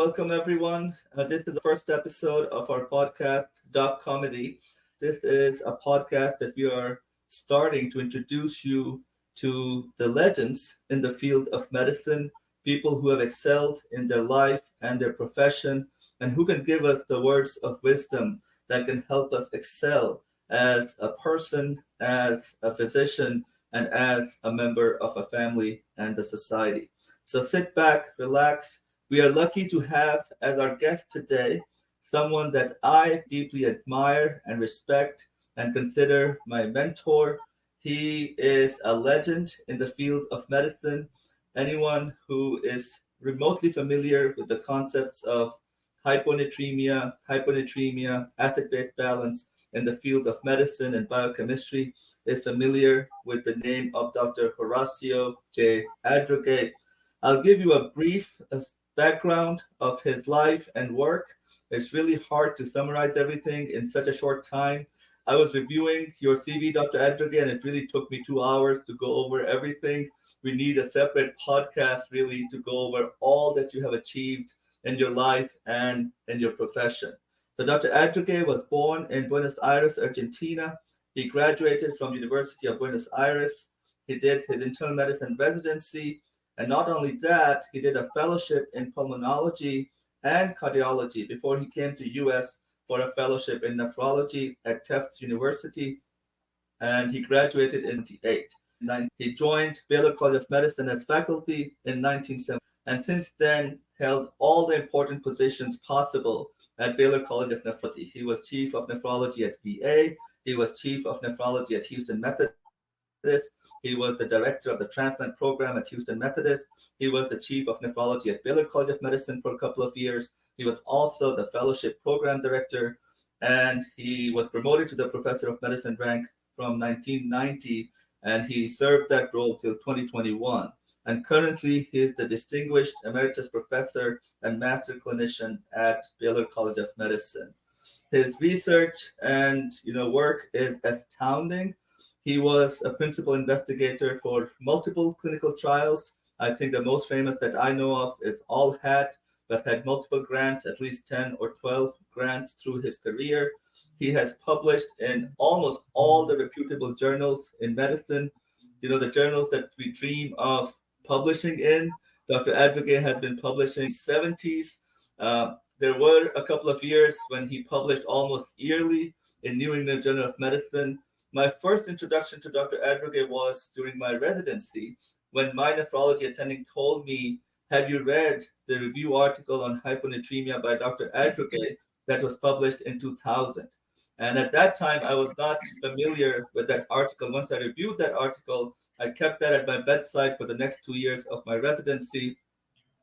welcome everyone. This is the first episode of our podcast, DOCOMEDY. This is a podcast that we are starting to introduce you to the legends in the field of medicine, people who have excelled in their life and their profession, and who can give us the words of wisdom that can help us excel as a person, as a physician, and as a member of a family and a society. So sit back, relax. We are lucky to have as our guest today someone that I deeply admire and respect and consider my mentor. He is a legend in the field of medicine. Anyone who is remotely familiar with the concepts of hyponatremia, acid-base balance in the field of medicine and biochemistry is familiar with the name of Dr. Horacio J. Adrogue. I'll give you a brief background of his life and work. It's really hard to summarize everything in such a short time. I was reviewing your CV, Dr. Adrogue, and it really took me 2 hours to go over everything. We need a separate podcast really to go over all that you have achieved in your life and in your profession. So Dr. Adrogue was born in Buenos Aires, Argentina. He graduated from University of Buenos Aires. He did his internal medicine residency, and not only that, he did a fellowship in pulmonology and cardiology before he came to US for a fellowship in nephrology at Tufts University, and he graduated in 1998. He joined Baylor College of Medicine as faculty in 1970, and since then held all the important positions possible at Baylor College of Nephrology. He was chief of nephrology at VA. He was chief of nephrology at Houston Methodist. He was the director of the transplant program at Houston Methodist. He was the chief of nephrology at Baylor College of Medicine for a couple of years. He was also the fellowship program director, and he was promoted to the professor of medicine rank from 1990, and he served that role till 2021. And currently, he is the distinguished emeritus professor and master clinician at Baylor College of Medicine. His research and work is astounding. He was a principal investigator for multiple clinical trials. I think the most famous that I know of is ALLHAT, that had multiple grants, at least 10 or 12 grants through his career. He has published in almost all the reputable journals in medicine, the journals that we dream of publishing in. Dr. Adrogue has been publishing in the 70s. There were a couple of years when he published almost yearly in New England Journal of Medicine. My first introduction to Dr. Adrogue was during my residency when my nephrology attending told me, have you read the review article on hyponatremia by Dr. Adrogue that was published in 2000? And at that time, I was not familiar with that article. Once I reviewed that article, I kept that at my bedside for the next 2 years of my residency.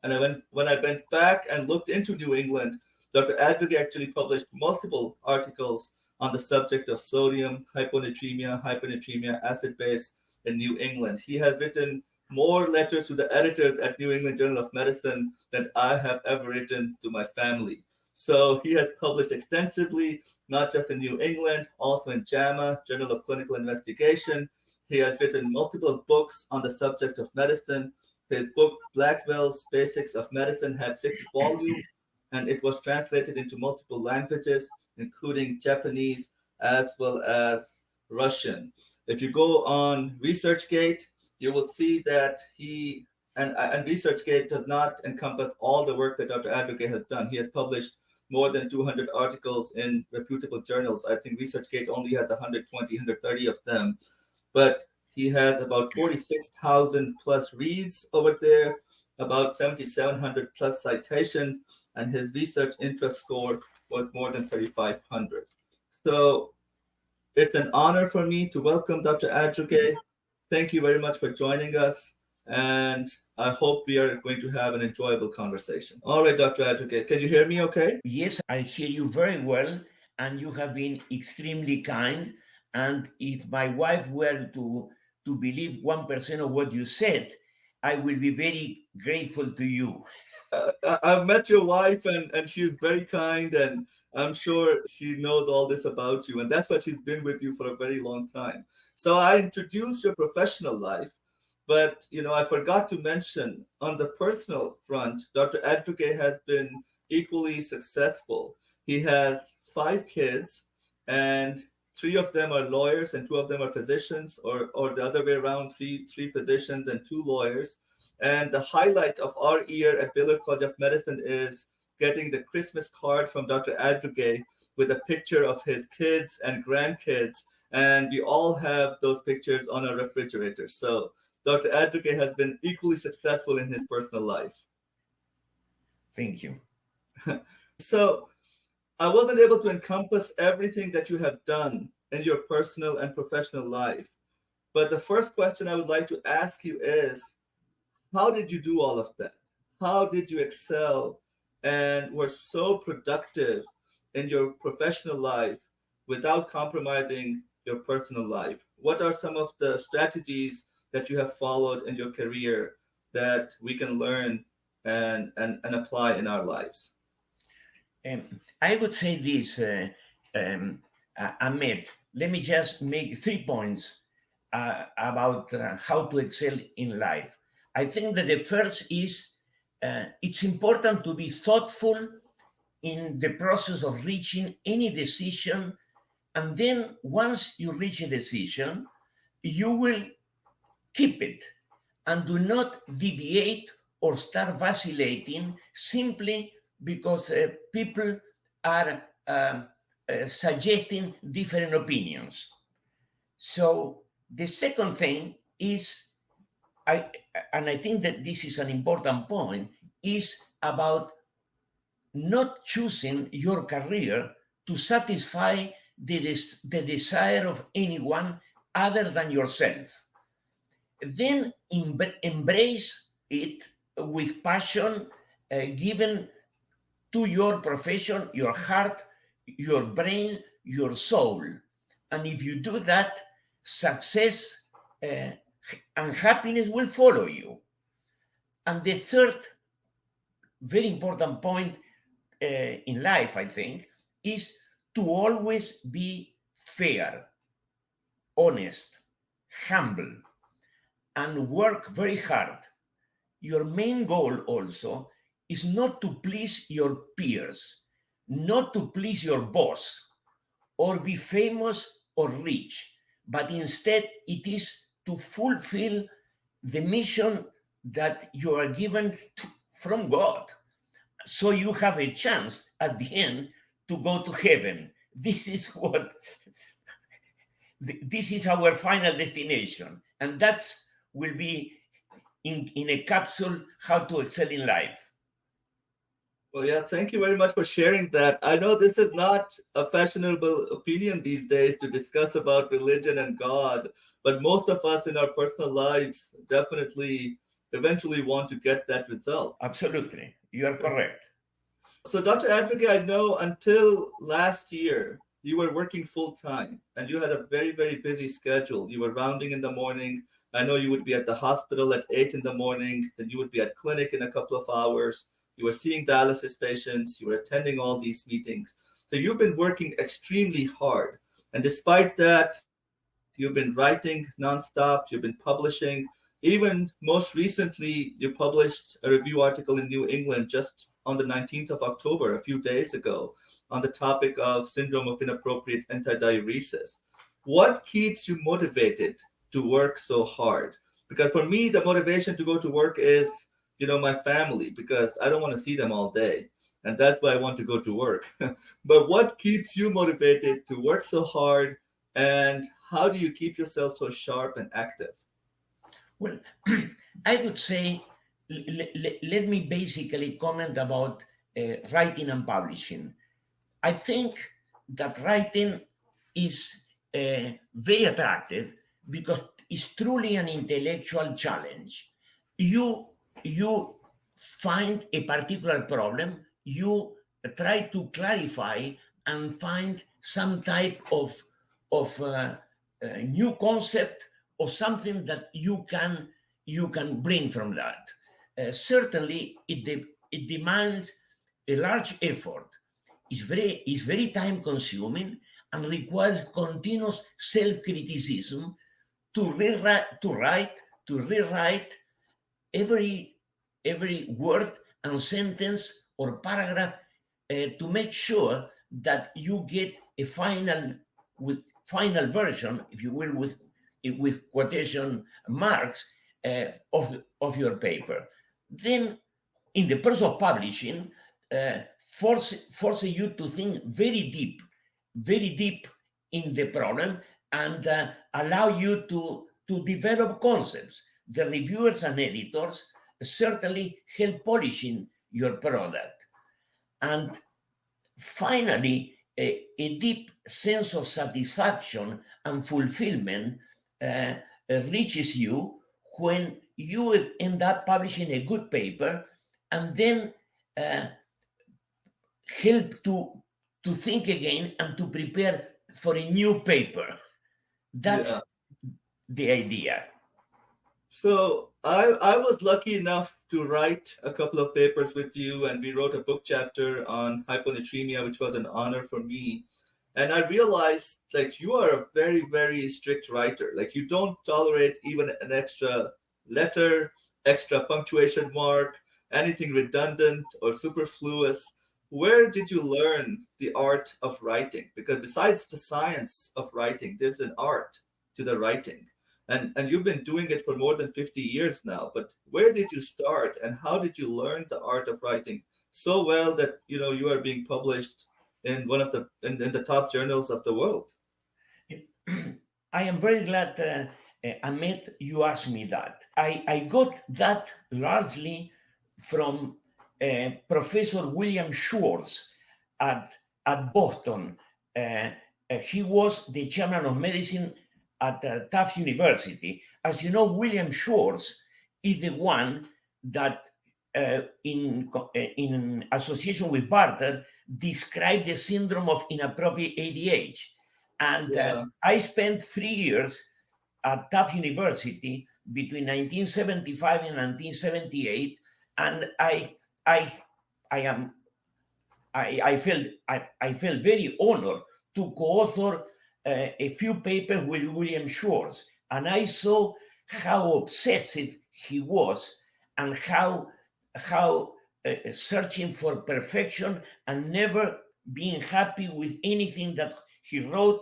And when I went back and looked into New England, Dr. Adrogue actually published multiple articles on the subject of sodium, hyponatremia, acid base in New England. He has written more letters to the editors at New England Journal of Medicine than I have ever written to my family. So he has published extensively, not just in New England, also in JAMA, Journal of Clinical Investigation. He has written multiple books on the subject of medicine. His book, Blackwell's Basics of Medicine, had 6 volumes, and it was translated into multiple languages, including Japanese as well as Russian. If you go on ResearchGate, you will see that and ResearchGate does not encompass all the work that Dr. Adrogue has done. He has published more than 200 articles in reputable journals. I think ResearchGate only has 120, 130 of them. But he has about 46,000 plus reads over there, about 7,700 plus citations, and his research interest score was more than 3,500. So it's an honor for me to welcome Dr. Adrogue. Thank you very much for joining us, and I hope we are going to have an enjoyable conversation. All right, Dr. Adrogue, can you hear me okay? Yes, I hear you very well, and you have been extremely kind. And if my wife were to believe 1% of what you said, I will be very grateful to you. I've met your wife, and she's very kind, and I'm sure she knows all this about you, and that's why she's been with you for a very long time. So I introduced your professional life, but I forgot to mention on the personal front, Dr. Adrogue has been equally successful. He has 5 kids, and 3 of them are lawyers and 2 of them are physicians, or the other way around, three physicians and 2 lawyers. And the highlight of our year at Baylor College of Medicine is getting the Christmas card from Dr. Adrogue with a picture of his kids and grandkids. And we all have those pictures on our refrigerator. So Dr. Adrogue has been equally successful in his personal life. Thank you. So I wasn't able to encompass everything that you have done in your personal and professional life. But the first question I would like to ask you is, how did you do all of that? How did you excel and were so productive in your professional life without compromising your personal life? What are some of the strategies that you have followed in your career that we can learn and apply in our lives? I would say this, Ahmed. Let me just make 3 points about how to excel in life. I think that the first is it's important to be thoughtful in the process of reaching any decision. And then once you reach a decision, you will keep it and do not deviate or start vacillating simply because people are suggesting different opinions. So the second thing is, and I think that this is an important point, is about not choosing your career to satisfy the desire of anyone other than yourself. Then embrace it with passion, given to your profession, your heart, your brain, your soul. And if you do that, success and happiness will follow you. And the third very important point in life, I think, is to always be fair, honest, humble, and work very hard. Your main goal also is not to please your peers, not to please your boss, or be famous or rich, but instead it is to fulfill the mission that you are given from God. So you have a chance at the end to go to heaven. This is our final destination. And that's will be in a capsule, how to excel in life. Well, yeah, thank you very much for sharing that. I know this is not a fashionable opinion these days to discuss about religion and God, but most of us in our personal lives definitely eventually want to get that result. Absolutely. You are correct. So, Dr. Advocate, I know until last year, you were working full time and you had a very, very busy schedule. You were rounding in the morning. I know you would be at the hospital at 8 in the morning, then you would be at clinic in a couple of hours. You were seeing dialysis patients, you were attending all these meetings. So you've been working extremely hard. And despite that, you've been writing nonstop, you've been publishing. Even most recently, you published a review article in New England just on the 19th of October, a few days ago, on the topic of syndrome of inappropriate antidiuresis. What keeps you motivated to work so hard? Because for me, the motivation to go to work is, my family, because I don't want to see them all day. And that's why I want to go to work. But what keeps you motivated to work so hard? And how do you keep yourself so sharp and active? Well, I would say, let me basically comment about writing and publishing. I think that writing is very attractive because it's truly an intellectual challenge. You you find a particular problem, you try to clarify and find some type of new concept or something that you can bring from that. Certainly, it demands a large effort. It's very time consuming and requires continuous self criticism to rewrite every word and sentence or paragraph to make sure that you get a final version, if you will, with quotation marks of your paper. Then, in the process of publishing, uh, force you to think very deep in the problem, and allow you to develop concepts. The reviewers and editors certainly help polishing your product. And finally, a deep sense of satisfaction and fulfillment uh, reaches you when you end up publishing a good paper, and then uh, help to think again and to prepare for a new paper. Yeah. That's the idea. So I was lucky enough to write a couple of papers with you, and we wrote a book chapter on hyponatremia, which was an honor for me. And I realized like you are a very strict writer. Like you don't tolerate even an extra letter, extra punctuation mark, anything redundant or superfluous. Where did you learn the art of writing? Because besides the science of writing, there's an art to the writing. And you've been doing it for more than 50 years now. But where did you start and how did you learn the art of writing so well that you are being published in one of in the top journals of the world? I am very glad, Ahmed, you asked me that. I got that largely from Professor William Schwartz at, at Boston. He was the chairman of medicine at Tufts University. As you know, William Schwartz is the one that, in association with Barter, described the syndrome of inappropriate ADH. And Yeah, I spent 3 years at Tufts University between 1975 and 1978, and I, I am, I felt very honored to co-author a few papers with William Schwartz, and I saw how obsessive he was, and how searching for perfection and never being happy with anything that he wrote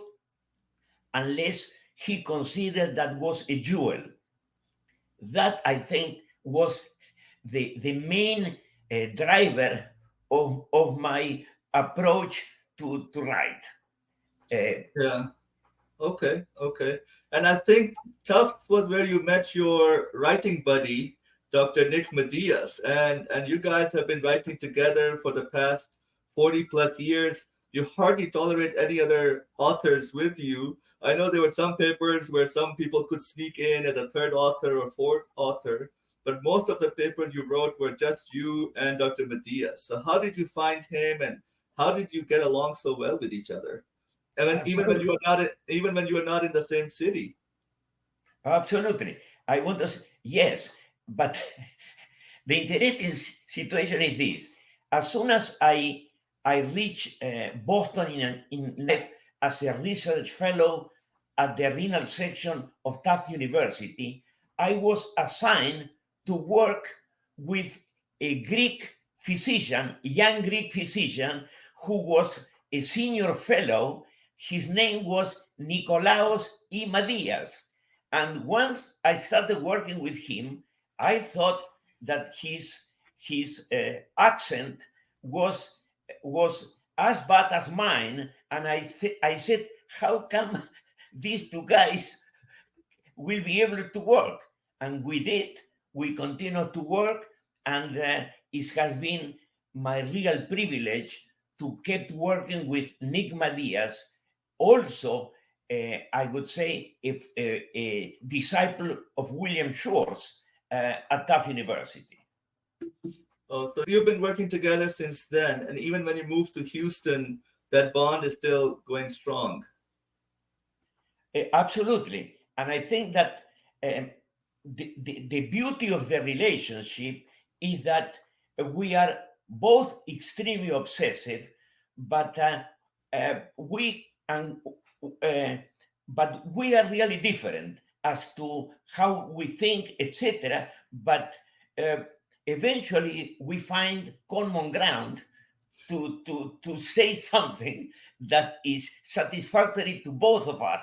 unless he considered that was a jewel. That, I think, was the main driver of my approach to write. yeah. Okay. And I think Tufts was where you met your writing buddy, Dr. Nick Medias, and you guys have been writing together for the past 40 plus years. You hardly tolerate any other authors with you. I know there were some papers where some people could sneak in as a third author or fourth author, but most of the papers you wrote were just you and Dr. Medias. So how did you find him, and how did you get along so well with each other? Even when Absolutely. you are not even when you are not in the same city. Absolutely. I want to, yes, but the interesting situation is this. As soon as I reached Boston in life as a research fellow at the renal section of Tufts University, I was assigned to work with a Greek physician, a young Greek physician who was a senior fellow. His name was Nikolaos Imadias. And once I started working with him, I thought that his accent was was as bad as mine, and I said, how come these two guys will be able to work? And we did. We continued to work, and it has been my real privilege to keep working with Nick Madias, also, I would say, if a disciple of William Schwartz at Tufts University. Oh, so you've been working together since then, and even when you moved to Houston, that bond is still going strong. Absolutely. And I think that um, the beauty of the relationship is that we are both extremely obsessive, but we and uh, but we are really different as to how we think, etc. But uh, eventually we find common ground to say something that is satisfactory to both of us.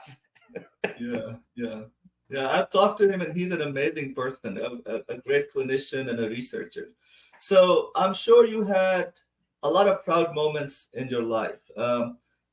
Yeah, yeah, yeah. I've talked to him, and he's an amazing person, a great clinician and a researcher. So I'm sure you had a lot of proud moments in your life.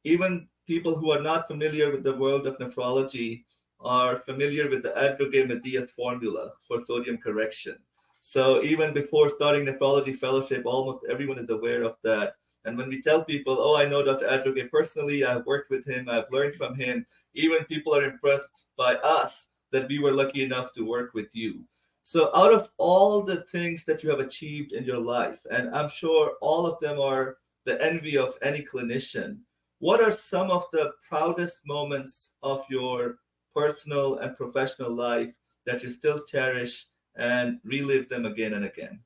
Even people who are not familiar with the world of nephrology are familiar with the Adrogue formula for sodium correction. So even before starting nephrology fellowship, almost everyone is aware of that. And when we tell people, "Oh, I know Dr. Adrogue personally. I've worked with him. I've learned from him," even people are impressed by us that we were lucky enough to work with you. So, out of all the things that you have achieved in your life, and I'm sure all of them are the envy of any clinician, what are some of the proudest moments of your personal and professional life that you still cherish and relive them again and again?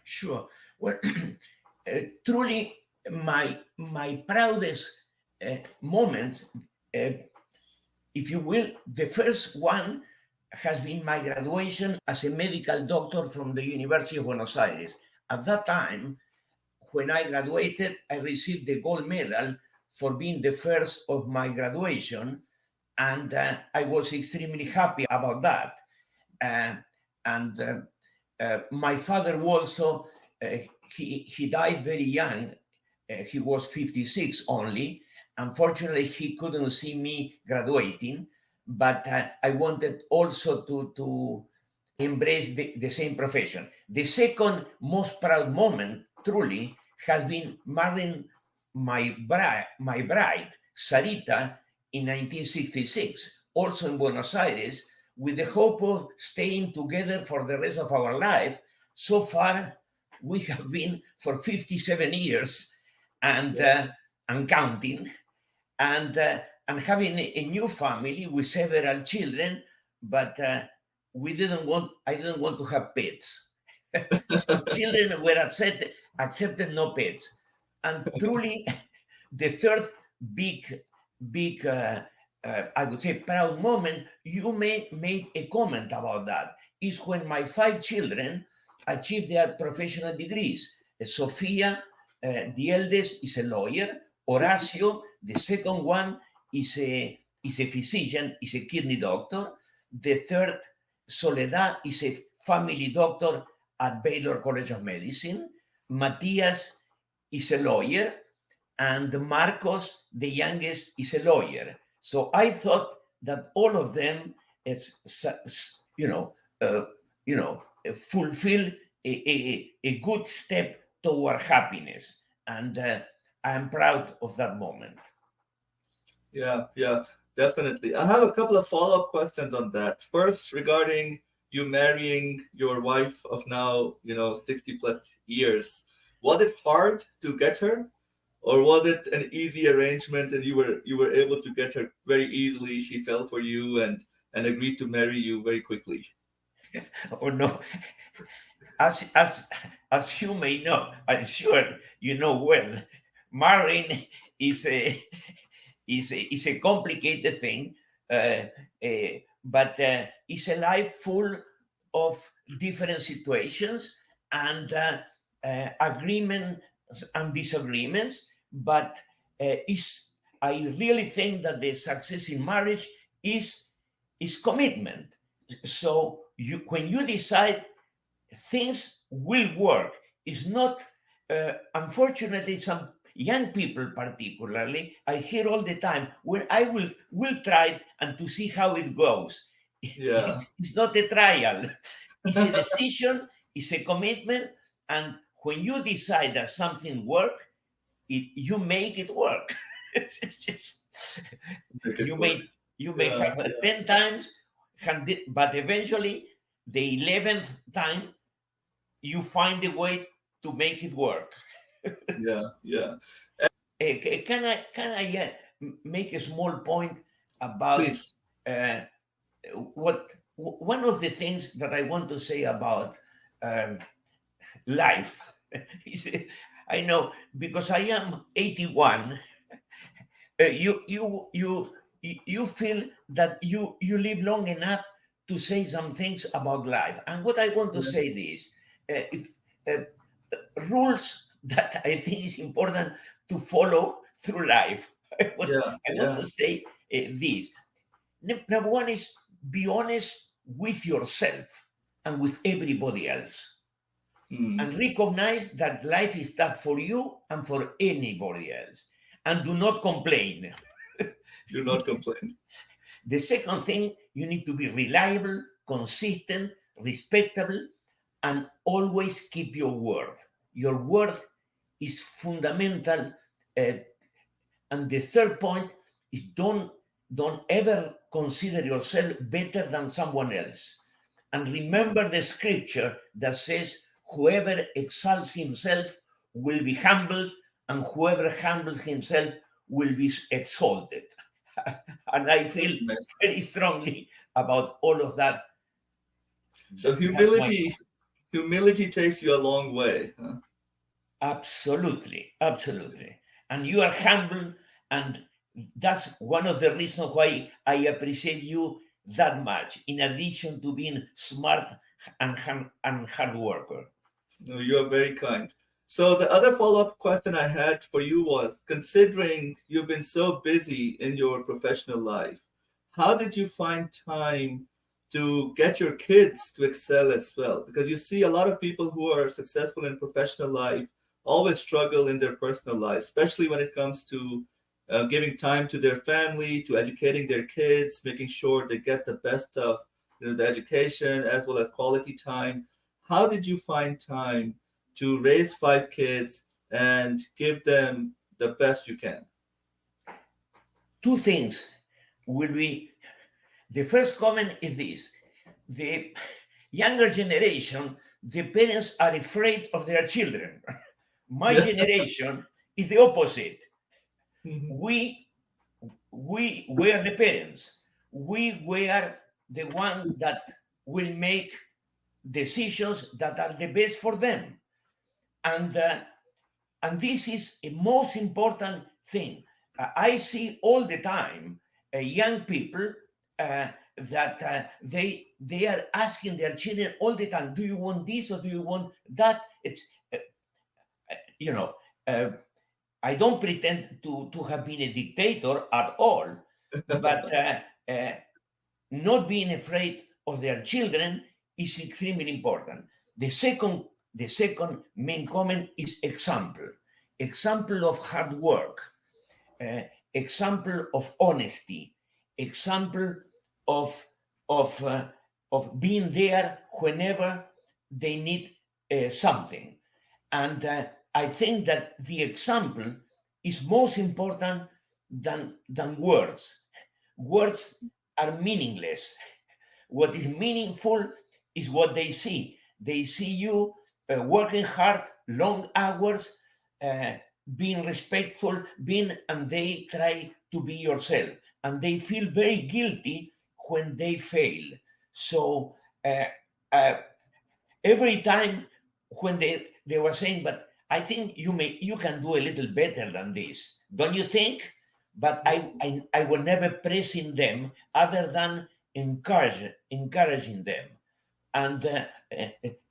Sure. Well, truly, my proudest moment, if you will, the first one has been my graduation as a medical doctor from the University of Buenos Aires. At that time, when I graduated, I received the gold medal for being the first of my graduation, and I was extremely happy about that. Uh, and My father also, uh, he died very young. He was 56 only. Unfortunately, he couldn't see me graduating, but I wanted also to embrace the same profession. The second most proud moment, truly, has been marrying my bride, Sarita, in 1966, also in Buenos Aires, with the hope of staying together for the rest of our life. So far, we have been for 57 years and Yeah. counting, and having a new family with several children, but I didn't want to have pets. So children were accepted no pets. And truly, the third big, I would say, proud moment, you made a comment about that, is when my 5 children achieved their professional degrees. Sofia, the eldest, is a lawyer. Horacio, the second one, is a physician, is a kidney doctor. The third, Soledad, is a family doctor at Baylor College of Medicine. Matias is a lawyer, and Marcos, the youngest, is a lawyer. So I thought that all of them is, you know, uh, fulfill a good step toward happiness, and I'm proud of that moment. Yeah, yeah, definitely. I have a couple of follow-up questions on that. First, regarding you marrying your wife of now, 60 plus years. Was it hard to get her, or was it an easy arrangement and you were able to get her very easily? She fell for you and agreed to marry you very quickly. Oh no, as you may know, I'm sure you know well, marrying is a complicated thing, uh, but it's a life full of different situations and agreements and disagreements. But is I really think that the success in marriage is commitment. So when you decide things will work. It's not, unfortunately, some young people particularly, I hear all the time, well, I will try it and to see how it goes. Yeah. It's not a trial. It's a decision, it's a commitment, and when you decide that something works, you make it work. Make you it work. may you may Yeah, have yeah, 10 times, but eventually the 11th time you find a way to make it work. yeah, yeah. Can I make a small point about Please. uh, what one of the things that I want to say about um, life is, I know, because I am 81. You feel that you live long enough to say some things about life, and what I want to Yeah, say this. if, rules that I think is important to follow through life. Yeah, I want yeah. to say this. Number one is be honest with yourself and with everybody else, Mm. and recognize that life is tough for you and for anybody else, and do not complain. Do not complain. The second thing, you need to be reliable, consistent, respectable, and always keep your word. Your word is fundamental. uh, and the third point is don't ever consider yourself better than someone else. And remember the scripture that says, whoever exalts himself will be humbled, and whoever humbles himself will be exalted. And I That's feel nice. very strongly about all of that. So That's my humility takes you a long way. Huh? absolutely, absolutely. And you are humble, and that's one of the reasons why I appreciate you that much, in addition to being smart and hard worker. No, you are very kind. So the other follow-up question I had for you was, considering you've been so busy in your professional life, how did you find time to get your kids to excel as well? Because you see a lot of people who are successful in professional life always struggle in their personal life, especially when it comes to giving time to their family, to educating their kids, making sure they get the best of the education as well as quality time. How did you find time to raise five kids and give them the best you can? Two things will be, the first comment is this: the younger generation, the parents are afraid of their children. My Yeah. generation is the opposite. Mhm. We we were the parents. We were the one that will make decisions that are the best for them, and this is a most important thing. I see all the time young people that they are asking their children all the time, "Do you want this or do you want that?" It's uh, you know. Uh, I don't pretend to have been a dictator at all, but uh, not being afraid of their children is extremely important. The second main comment is example, example of hard work, uh, example of honesty, example of of uh, of being there whenever they need something. And I think that the example is most important than words. Words are meaningless. What is meaningful is what they see. They see you working hard, long hours, uh, being respectful, and they try to be yourself. And they feel very guilty when they fail. So uh, uh, every time when they were saying, "But I think you can do a little better than this, don't you think?" But I was never pressing them, other than encouraging them. And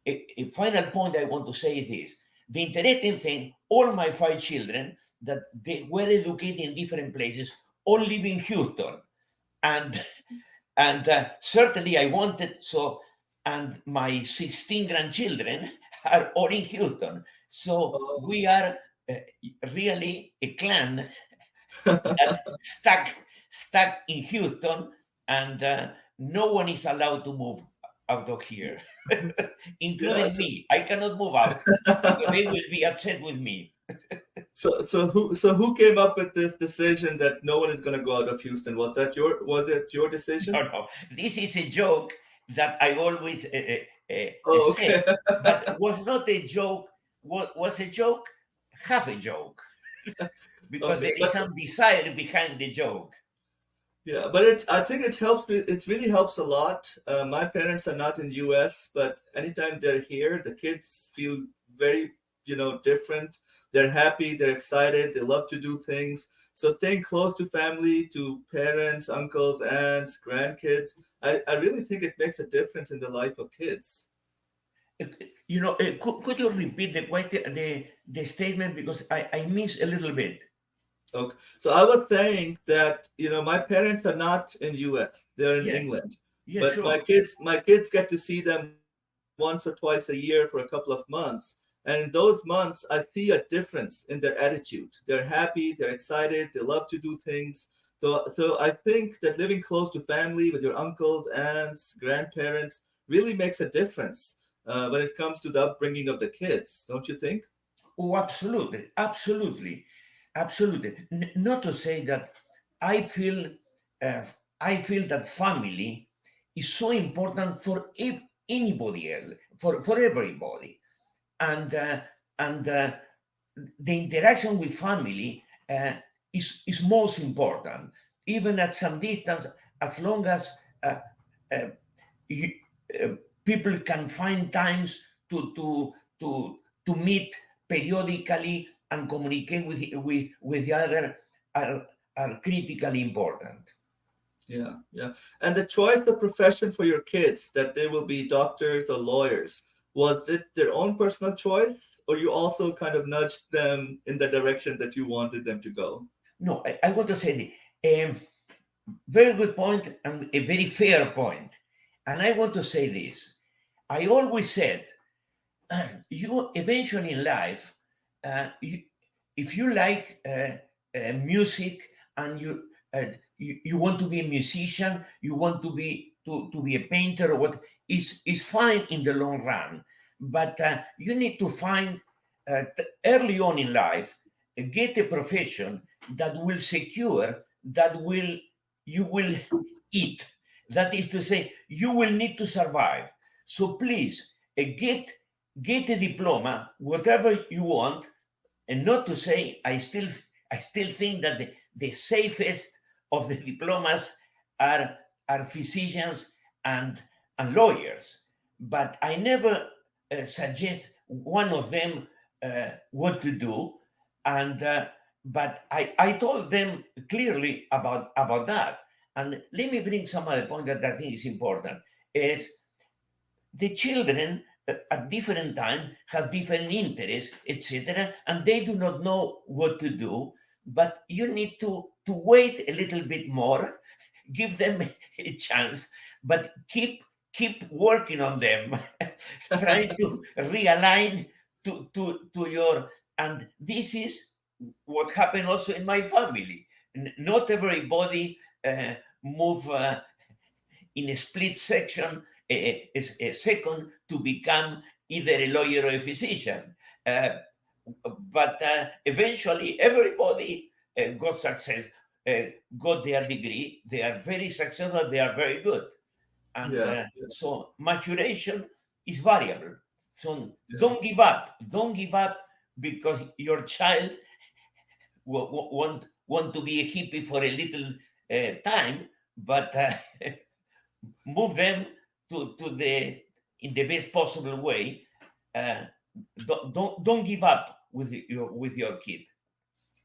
a final point I want to say is this: the interesting thing, all my five children, that they were educated in different places, all live in Houston, and certainly I wanted so. And my 16 grandchildren are all in Houston, so Oh. we are uh, really a clan that stuck in Houston, and no one is allowed to move out of here, Yeah. including me. I cannot move out because they will be upset with me. So who came up with this decision that no one is going to go out of Houston? Was it your decision? No, no, this is a joke that I always Oh, say, okay. but was not a joke. Was a joke, half a joke, because Okay, there is some desire behind the joke. yeah, but I think it helps. It really helps a lot. My parents are not in U.S., but anytime they're here, the kids feel very, different. They're happy, they're excited, they love to do things. So staying close to family, to parents, uncles, aunts, grandkids, I really think it makes a difference in the life of kids. could you repeat the question, the statement, because I missed a little bit. Okay. So I was saying that, my parents are not in US. They're in Yes, England. yes, But sure. my kids get to see them once or twice a year for a couple of months. And in those months I see a difference in their attitude. They're happy, they're excited, they love to do things. So I think that living close to family with your uncles, aunts, grandparents really makes a difference when it comes to the upbringing of the kids, don't you think? Oh, absolutely, absolutely, absolutely. Not to say that I feel, uh, I feel that family is so important for anybody else, for everybody, and and the interaction with family is most important, even at some distance, as long as uh, uh, you, uh, people can find times to to to to meet periodically and communicate with the other are critically important. Yeah, yeah. And the choice of profession for your kids, that they will be doctors or lawyers, was it their own personal choice, or you also kind of nudged them in the direction that you wanted them to go? No, I want to say very good point and a very fair point. And I want to say this. I always said, you eventually in life, you, if you like music and you want to be a musician, you want to be a painter or what, is fine in the long run. But you need to find early on in life, get a profession that will secure, that will you will eat. That is to say, you will need to survive. So please get a diploma, whatever you want, and not to say I still think that the safest of the diplomas are physicians and lawyers, but I never suggest one of them what to do, and but I told them clearly about that. And let me bring some other point that I think is important is the children at different times have different interests, etc., and they do not know what to do. But you need to wait a little bit more, give them a chance, but keep working on them, trying to realign to your. And this is what happened also in my family. Not everybody move. In a split section, a second to become either a lawyer or a physician. Uh, but eventually, everybody got success, uh, got their degree. They are very successful. They are very good, and Yeah, so maturation is variable. So yeah. don't give up. Don't give up because your child want to be a hippie for a little time, but move them to the in the best possible way. Uh, don't give up with your kid.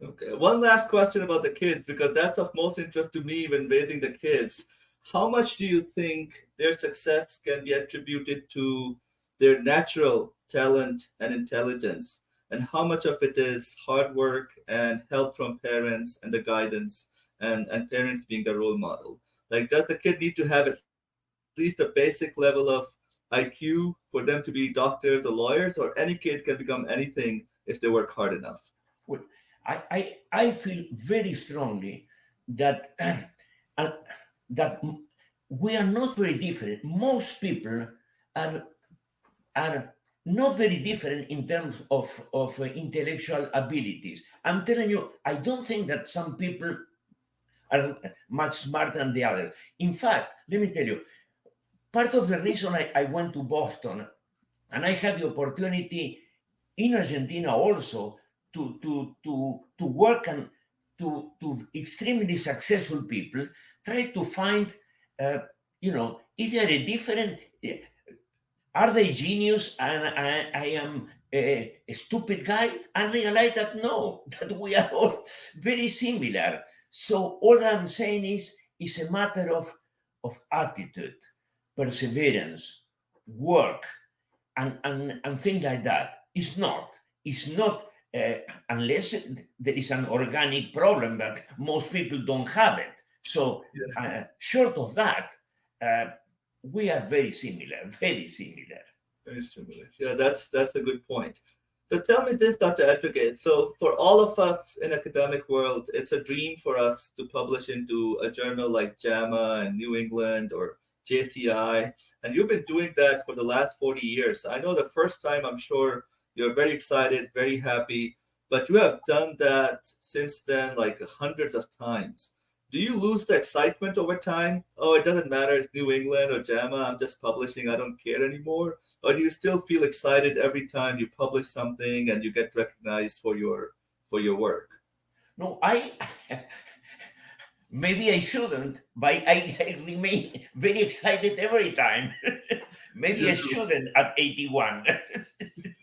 Okay. One last question about the kids, because that's of most interest to me when raising the kids. How much do you think their success can be attributed to their natural talent and intelligence? And how much of it is hard work and help from parents and the guidance, and parents being the role model? Like, does the kid need to have at least a basic level of IQ for them to be doctors or lawyers, or any kid can become anything if they work hard enough? Well, I feel very strongly that uh, that we are not very different. Most people are are not very different in terms of intellectual abilities. I'm telling you, I don't think that some people are much smarter than the others. In fact, let me tell you, part of the reason I went to Boston and I had the opportunity in Argentina also to work and to extremely successful people, try to find, uh, is there a different, are they genius and I am a stupid guy? I realize that no, that we are all very similar. So all I'm saying is a matter of attitude, perseverance, work, and things like that. It's not unless there is an organic problem that most people don't have it. So Yeah, short of that, uh, we are very similar, very similar. very similar. Yeah, that's a good point. So tell me this, Dr. Advocate. So for all of us in academic world, it's a dream for us to publish into a journal like JAMA and New England or JCI. And you've been doing that for the last 40 years. I know the first time, I'm sure you're very excited, very happy, but you have done that since then like hundreds of times. Do you lose the excitement over time? Oh, it doesn't matter. It's New England or JAMA. I'm just publishing. I don't care anymore. Or do you still feel excited every time you publish something and you get recognized for your work? No, I maybe I shouldn't, but I remain very excited every time. Maybe You I do. shouldn't at 81.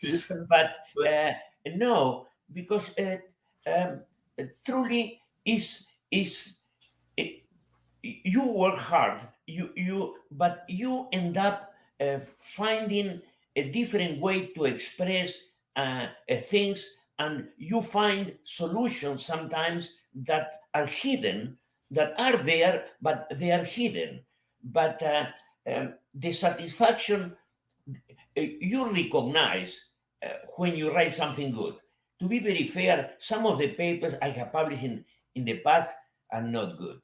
Yeah. But But uh, no, because um, truly is it, you work hard. But you end up finding a different way to express things, and you find solutions sometimes that are hidden, that are there, but they are hidden. But the satisfaction you recognize when you write something good. To be very fair, some of the papers I have published in the past are not good.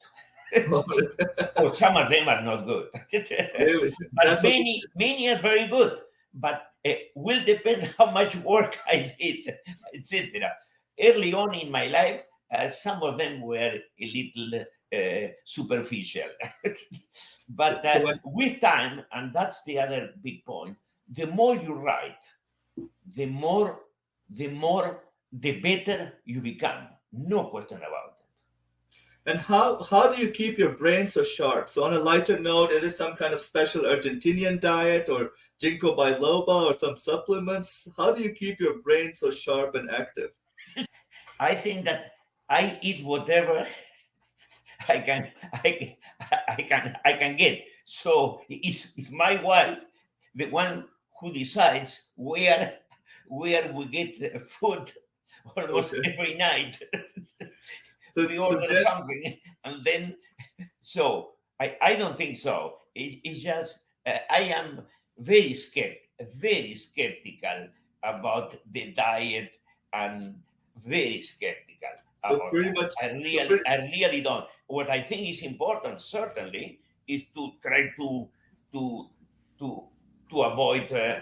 Or some of them are not good. really, But that's what. many are very good. But will depend how much work I did, etc. Early on in my life, some of them were a little superficial. So, But so when, with time, and that's the other big point, the more you write, the more, the better you become. No question about it. and how do you keep your brain so sharp? So on a lighter note, is it some kind of special Argentinian diet or ginkgo biloba or some supplements? How do you keep your brain so sharp and active? I think that I eat whatever I can, I can get. So it's my wife, the one who decides where we get the food almost Okay. every night. So We so order Jen, something, and then so I don't think so. It's just I am very skeptical about the diet, and very skeptical so about pretty that. much so I really don't. What I think is important, certainly, is to try to to to avoid uh,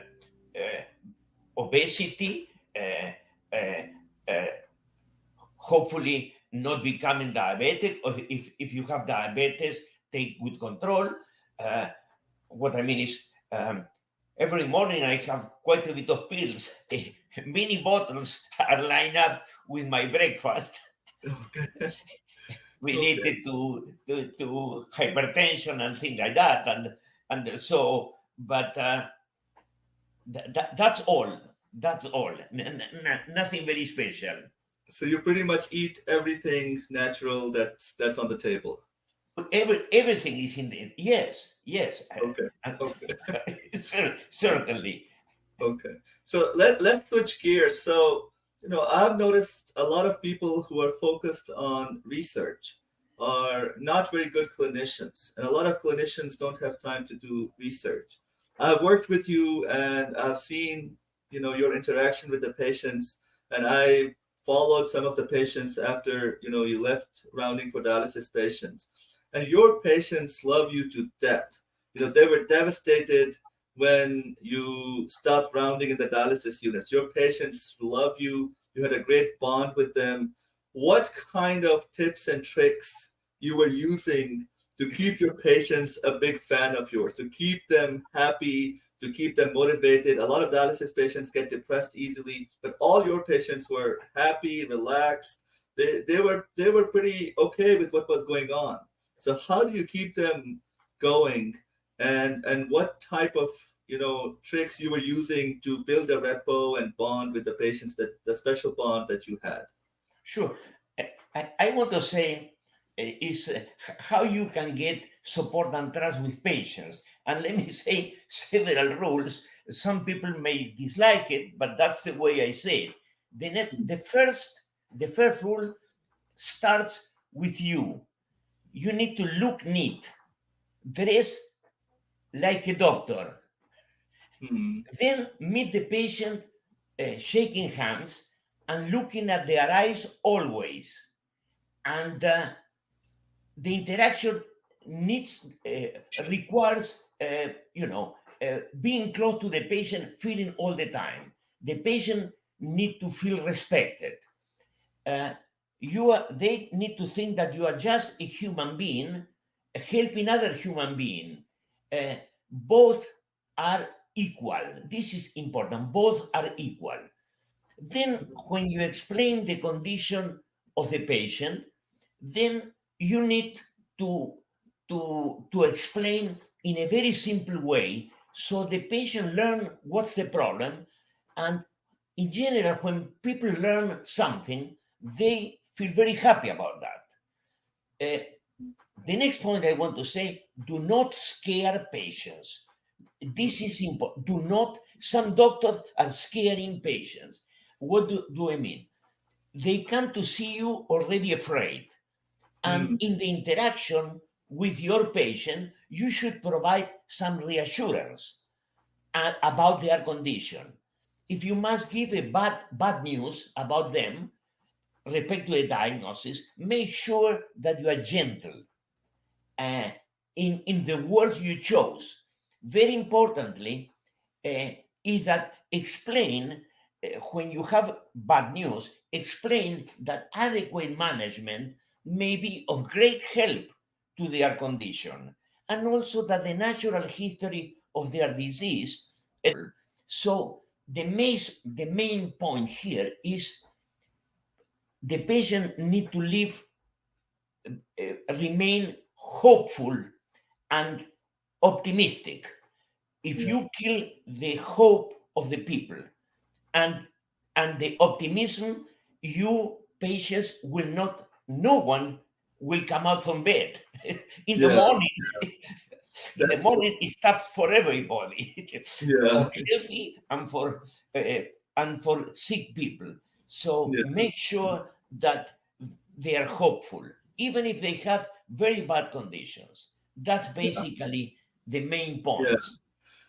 obesity. Uh, uh, Hopefully not becoming diabetic, or if you have diabetes, take good control. uh, what I mean is, every morning I have quite a bit of pills. Mini bottles are lined up with my breakfast okay. Okay. related to hypertension and things like that. And so, but that's all. That's all. Nothing very special. So you pretty much eat everything natural that's on the table. Everything is in there. Yes, yes, Okay. Okay. certainly. Okay. So let's switch gears. So, I've noticed a lot of people who are focused on research are not very good clinicians, and a lot of clinicians don't have time to do research. I've worked with you and I've seen, your interaction with the patients, and I followed some of the patients after, you left rounding for dialysis patients. And your patients love you to death. They were devastated when you stopped rounding in the dialysis units. Your patients love you. You had a great bond with them. What kind of tips and tricks you were using to keep your patients a big fan of yours, to keep them happy, to keep them motivated? A lot of dialysis patients get depressed easily, but all your patients were happy, relaxed. They were pretty okay with what was going on. So how do you keep them going, and what type of tricks you were using to build a repo and bond with the patients, that the special bond that you had? Sure. I want to say, is how you can get support and trust with patients. And let me say several rules. Some people may dislike it, but that's the way I say it. The first rule starts with you. You need to look neat, dress like a doctor. Mm. Then meet the patient, shaking hands and looking at their eyes always. And the interaction needs requires being close to the patient, feeling all the time. The patient need to feel respected. uh, they need to think that you are just a human being helping other human being. Both are equal. This is important. Both are equal. Then when you explain the condition of the patient, then you need to to explain in a very simple way so the patient learn what's the problem. And in general, when people learn something, they feel very happy about that. The next point I want to say: do not scare patients. This is important. Do not. Some doctors are scaring patients. What do I mean? They come to see you already afraid. And Mm. in the interaction with your patient, you should provide some reassurance about their condition. If you must give a bad news about them, respect to a diagnosis, make sure that you are gentle uh, in the words you chose. Very importantly, is that explain when you have bad news, explain that adequate management may be of great help to their condition, and also that the natural history of their disease. So the main point here is the patient need to live, remain hopeful and optimistic. If Yeah. you kill the hope of the people and the optimism, you patients will not. No one will come out from bed in the Yeah. morning. In the That's true. morning, it starts for everybody, for Yeah. healthy uh, and for sick people. So Yeah. make sure that they are hopeful, even if they have very bad conditions. That's basically the main Yeah. points.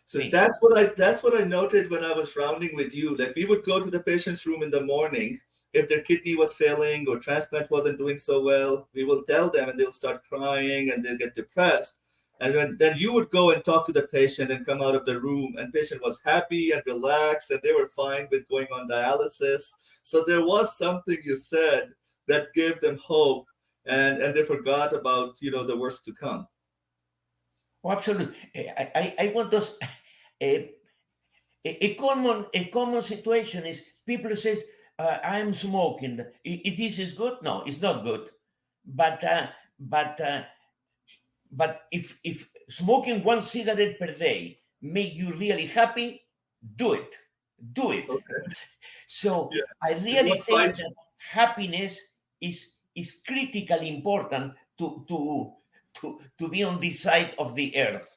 So Thank you. that's what I noted when I was rounding with you. Like we would go to the patient's room in the morning if their kidney was failing or transplant wasn't doing so well. We will tell them, and they'll start crying and they'll get depressed. And then you would go and talk to the patient and come out of the room, and patient was happy and relaxed, and they were fine with going on dialysis. So there was something you said that gave them hope, and they forgot about the worst to come. Oh, absolutely. I want to. A, a common situation is people says, I'm smoking. This is good. No, it's not good. But but uh, but if smoking one cigarette per day make you really happy, do it. Do it. Okay. So Yeah. I It really won't think fight that happiness is critically important to be on this side of the earth.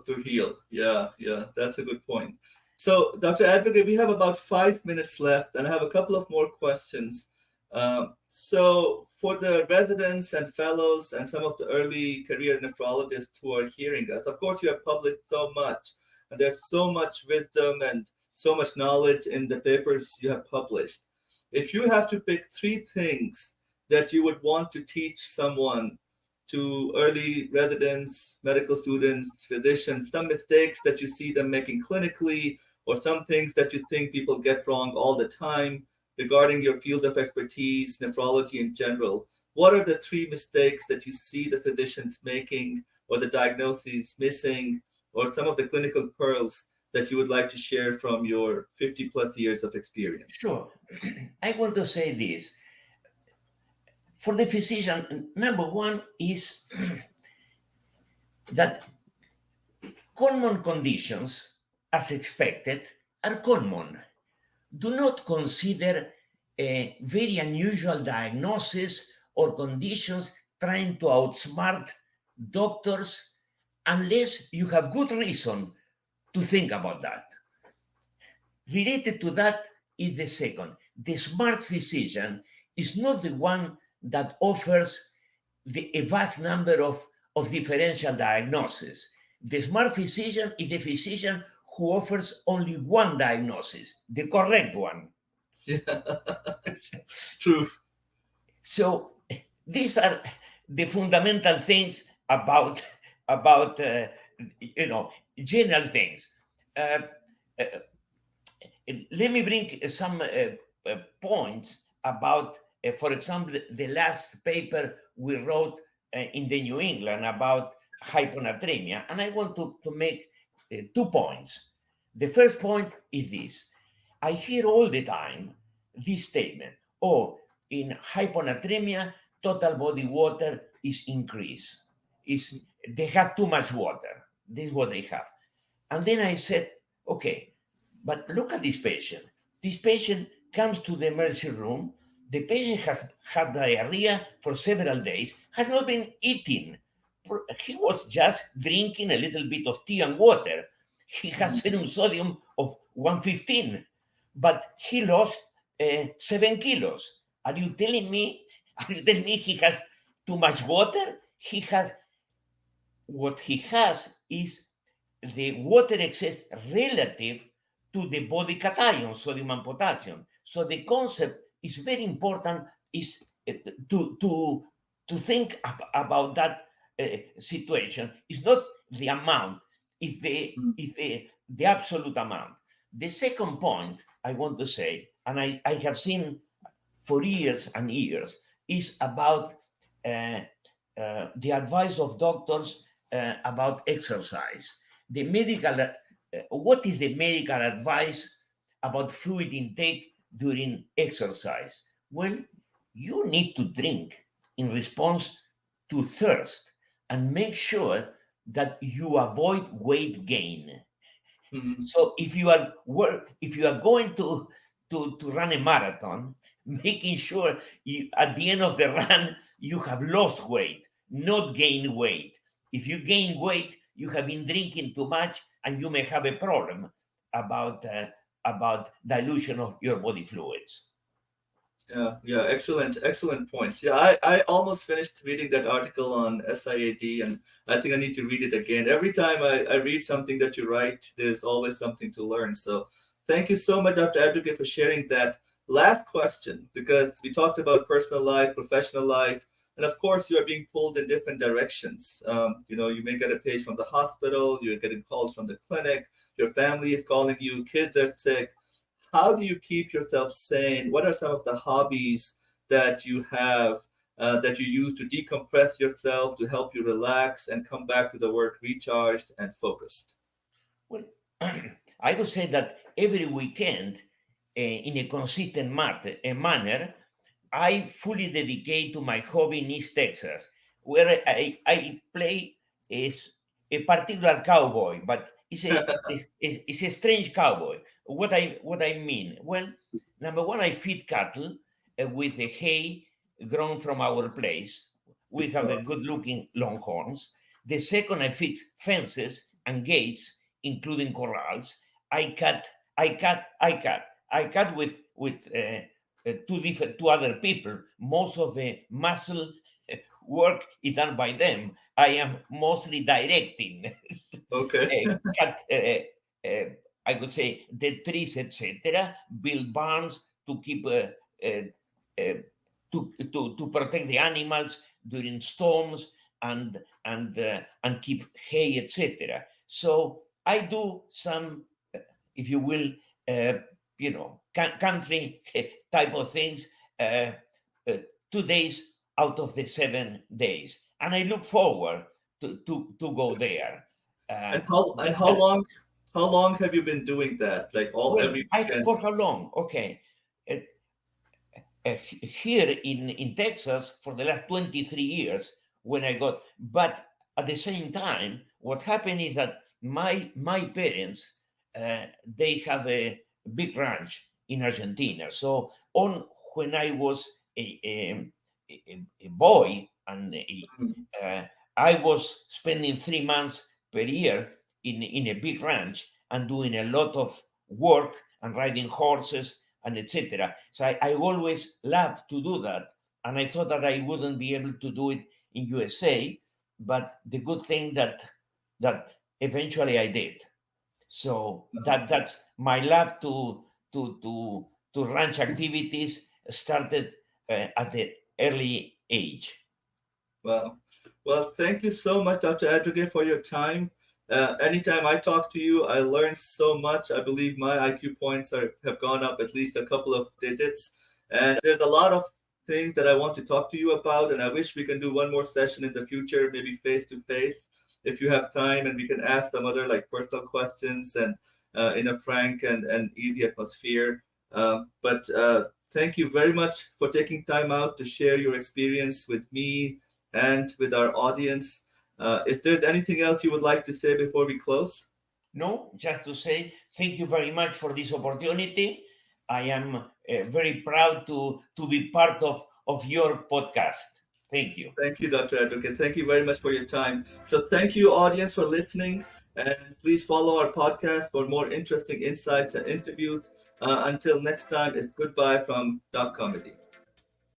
to heal. Yeah, yeah, that's a good point. So, Dr. Advocate, we have about 5 minutes left, and I have a couple of more questions. So, for the residents and fellows and some of the early career nephrologists who are hearing us, of course, you have published so much, and there's so much wisdom and so much knowledge in the papers you have published. If you have to pick three things that you would want to teach someone, to early residents, medical students, physicians, some mistakes that you see them making clinically, or some things that you think people get wrong all the time regarding your field of expertise, nephrology in general. What are the three mistakes that you see the physicians making, or the diagnoses missing, or some of the clinical pearls that you would like to share from your 50 plus years of experience? Sure. I want to say this. For the physician, number one is that common conditions, as expected, are common. Do not consider a very unusual diagnosis or conditions trying to outsmart doctors unless you have good reason to think about that. Related to that is the second. The smart physician is not the one that offers a vast number of differential diagnoses. The smart physician is the physician who offers only one diagnosis, the correct one. Yeah. True. So these are the fundamental things about general things. Uh, uh, Let me bring some points about, for example, the last paper we wrote in the New England about hyponatremia. And I want to make 2 points. The first point is this. I hear all the time this statement, oh, in hyponatremia, total body water is increased. They have too much water. This is what they have. And then I said, okay, but look at this patient. This patient comes to the emergency room. The patient has had diarrhea for several days, has not been eating. He was just drinking a little bit of tea and water. He has serum sodium of 115, but he lost 7 kilos. Are you telling me he has too much water? What he has is the water excess relative to the body cations, sodium and potassium. So the concept is very important, is to think about that situation. It's not the amount, it's the absolute amount. The second point I want to say, and I have seen for years and years, is about the advice of doctors about exercise. What is the medical advice about fluid intake during exercise? Well, you need to drink in response to thirst and make sure that you avoid weight gain. So if you are going to run a marathon, making sure at the end of the run you have lost weight, not gained weight. If you gain weight, you have been drinking too much, and you may have a problem about dilution of your body fluids. Yeah, excellent points. Yeah, I almost finished reading that article on SIAD, and I think I need to read it again. Every time I read something that you write, there's always something to learn. So thank you so much, Dr. Adrogue, for sharing that. Last question, because we talked about personal life, professional life, and of course you are being pulled in different directions. You may get a page from the hospital, you're getting calls from the clinic, your family is calling you, kids are sick. How do you keep yourself sane? What are some of the hobbies that you have that you use to decompress yourself, to help you relax and come back to the work recharged and focused? Well, I would say that every weekend, in a consistent manner, I fully dedicate to my hobby in East Texas, where I play a particular cowboy, but it's a strange cowboy. What I mean? Well, number one, I feed cattle with the hay grown from our place. We have a good-looking longhorns. The second, I fix fences and gates, including corrals. I cut, I cut, I cut. I cut with two other people. Most of the muscle work is done by them. I am mostly directing. Okay. Cut, I would say the trees, etc. Build barns to keep to protect the animals during storms and keep hay, etc. So I do some, if you will, country type of things, uh, 2 days out of the 7 days, and I look forward to go there. And But how long have you been doing that? Like well, every I weekend? for how long? Okay, uh, here in Texas for the last 23 years when I got, but at the same time, what happened is that my parents they have a big ranch in Argentina. So on when I was a boy, and Mm. I was spending 3 months per year in a big ranch and doing a lot of work and riding horses and etc. So I always loved to do that, and I thought that I wouldn't be able to do it in USA, but the good thing that eventually I did. So that's my love to ranch activities started at the early age. Well, well, thank you so much, Dr. Adrogue, for your time. Anytime I talk to you, I learn so much. I believe my IQ points have gone up at least a couple of digits. And there's a lot of things that I want to talk to you about. And I wish we can do one more session in the future, maybe face to face, if you have time, and we can ask some other like personal questions and in a frank and easy atmosphere. But thank you very much for taking time out to share your experience with me and with our audience. If there's anything else you would like to say before we close. No, just to say thank you very much for this opportunity. I am very proud to be part of your podcast. Thank you. Thank you, Dr. Advocate. Thank you very much for your time. So, thank you, audience, for listening. And please follow our podcast for more interesting insights and interviews. Until next time, it's goodbye from DOCOMEDY.